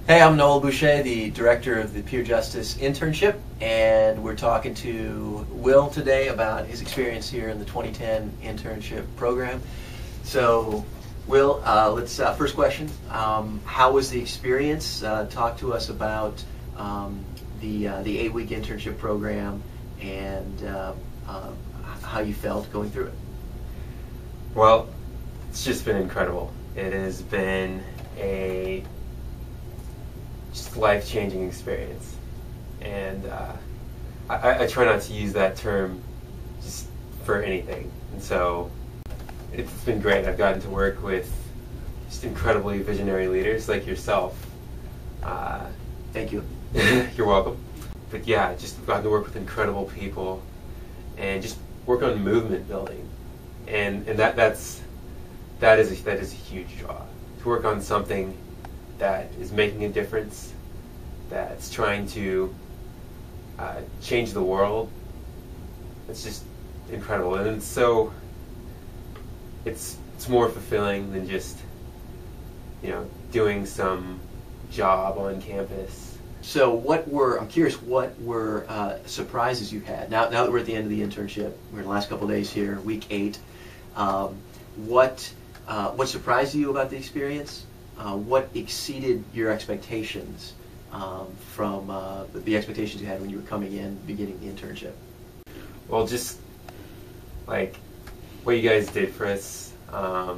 Hey, I'm Noel Bouché, the director of the Pure Justice Internship, and we're talking to Will today about his experience here in the 2010 internship program. So, Will, let's first question: how was the experience? Talk to us about the 8-week internship program and how you felt going through it. Well, it's just been incredible. It has been a just life-changing experience, and I try not to use that term just for anything. And so it's been great. I've gotten to work with just incredibly visionary leaders like yourself. Thank you. You're welcome. But yeah, just gotten to work with incredible people and just work on movement building, and that is a huge draw. To work on something that is making a difference, that's trying to change the world. It's just incredible, and so it's more fulfilling than just doing some job on campus. So I'm curious, what were surprises you had? Now that we're at the end of the internship, we're in the last couple of days here, week 8. What surprised you about the experience? What exceeded your expectations from the expectations you had when you were coming in, beginning the internship? Well, just like what you guys did for us. I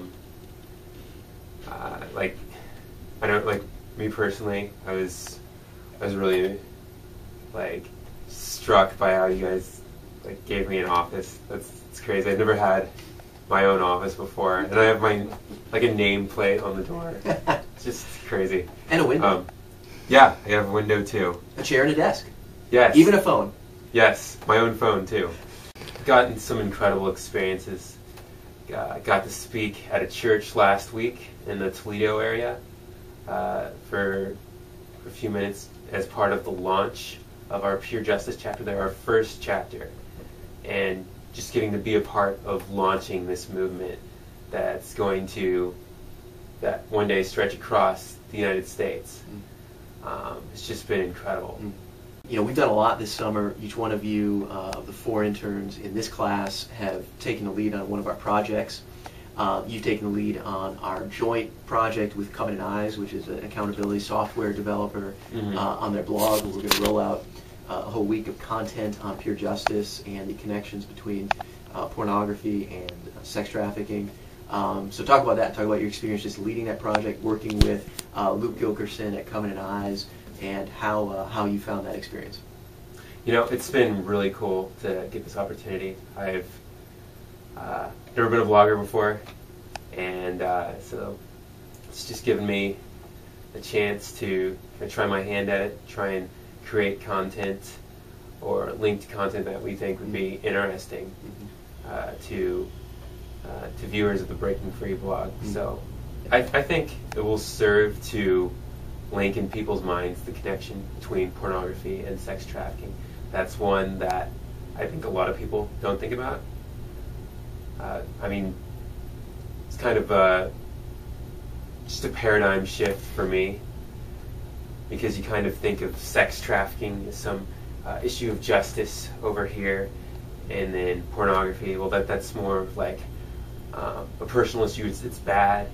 know, like me personally, I was really struck by how you guys gave me an office. It's crazy. I've never had my own office before, and I have a nameplate on the door. It's just crazy. And a window. Yeah, I have a window too. A chair and a desk. Yes. Even a phone. Yes, my own phone too. Gotten some incredible experiences. Got to speak at a church last week in the Toledo area for a few minutes as part of the launch of our Pure Justice chapter. They're our first chapter, and just getting to be a part of launching this movement that's going to one day stretch across the United States. It's just been incredible. We've done a lot this summer. Each one of you, the 4 interns in this class, have taken the lead on one of our projects. You've taken the lead on our joint project with Covenant Eyes, which is an accountability software developer, on their blog. We're going to roll out a whole week of content on Pure Justice and the connections between pornography and sex trafficking. So talk about that. Talk about your experience just leading that project, working with Luke Gilkerson at Covenant Eyes, and how you found that experience. It's been really cool to get this opportunity. I've never been a vlogger before, and so it's just given me a chance to try my hand at it, try and create content or linked content that we think would be interesting to viewers of the Breaking Free blog. So I think it will serve to link in people's minds the connection between pornography and sex trafficking. That's one that I think a lot of people don't think about. It's kind of just a paradigm shift for me, because you kind of think of sex trafficking as some issue of justice over here, and then pornography, well, that's more of like a personal issue. It's bad,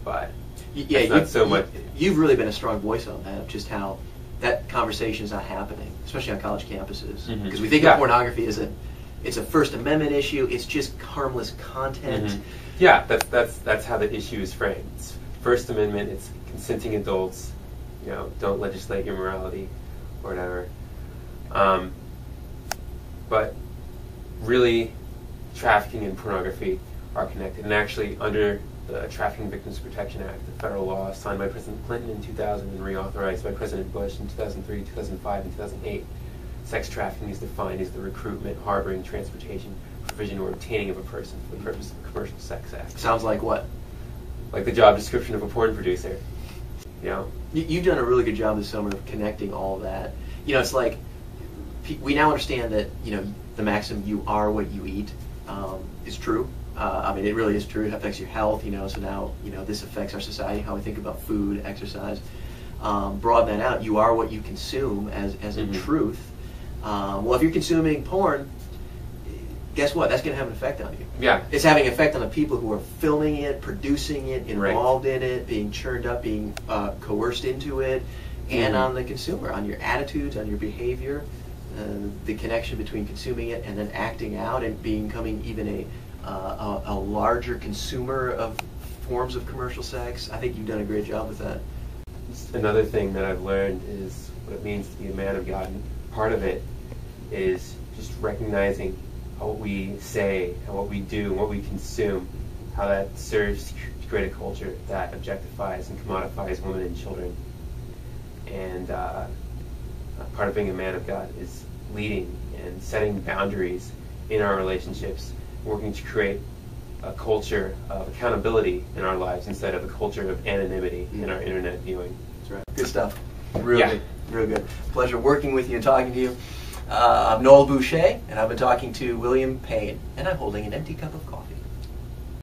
but it's not so much. You've really been a strong voice on that, of just how that conversation is not happening, especially on college campuses. Because we think of pornography as it's a First Amendment issue. It's just harmless content. Yeah, that's how the issue is framed. It's First Amendment. It's consenting adults. Don't legislate your morality or whatever. But really, trafficking and pornography are connected. And actually, under the Trafficking Victims Protection Act, the federal law signed by President Clinton in 2000 and reauthorized by President Bush in 2003, 2005, and 2008, sex trafficking is defined as the recruitment, harboring, transportation, provision, or obtaining of a person for the purpose of a commercial sex act. Sounds like what? Like the job description of a porn producer. You've done a really good job this summer of connecting all of that. It's like we now understand that the maxim "you are what you eat" is true. It really is true. It affects your health. So now this affects our society, how we think about food, exercise. broaden that out. You are what you consume as a truth. Well, if you're consuming porn, guess what? That's going to have an effect on you. Yeah. It's having an effect on the people who are filming it, producing it, involved in it, being churned up, being coerced into it, and on the consumer, on your attitudes, on your behavior, the connection between consuming it and then acting out and becoming even a larger consumer of forms of commercial sex. I think you've done a great job with that. Another thing that I've learned is what it means to be a man of God. And part of it is just recognizing how what we say and what we do and what we consume, how that serves to create a culture that objectifies and commodifies women and children. And part of being a man of God is leading and setting boundaries in our relationships, working to create a culture of accountability in our lives instead of a culture of anonymity in our internet viewing. That's right. Good stuff. Real good. Pleasure working with you and talking to you. I'm Noel Bouché, and I've been talking to William Payne, and I'm holding an empty cup of coffee.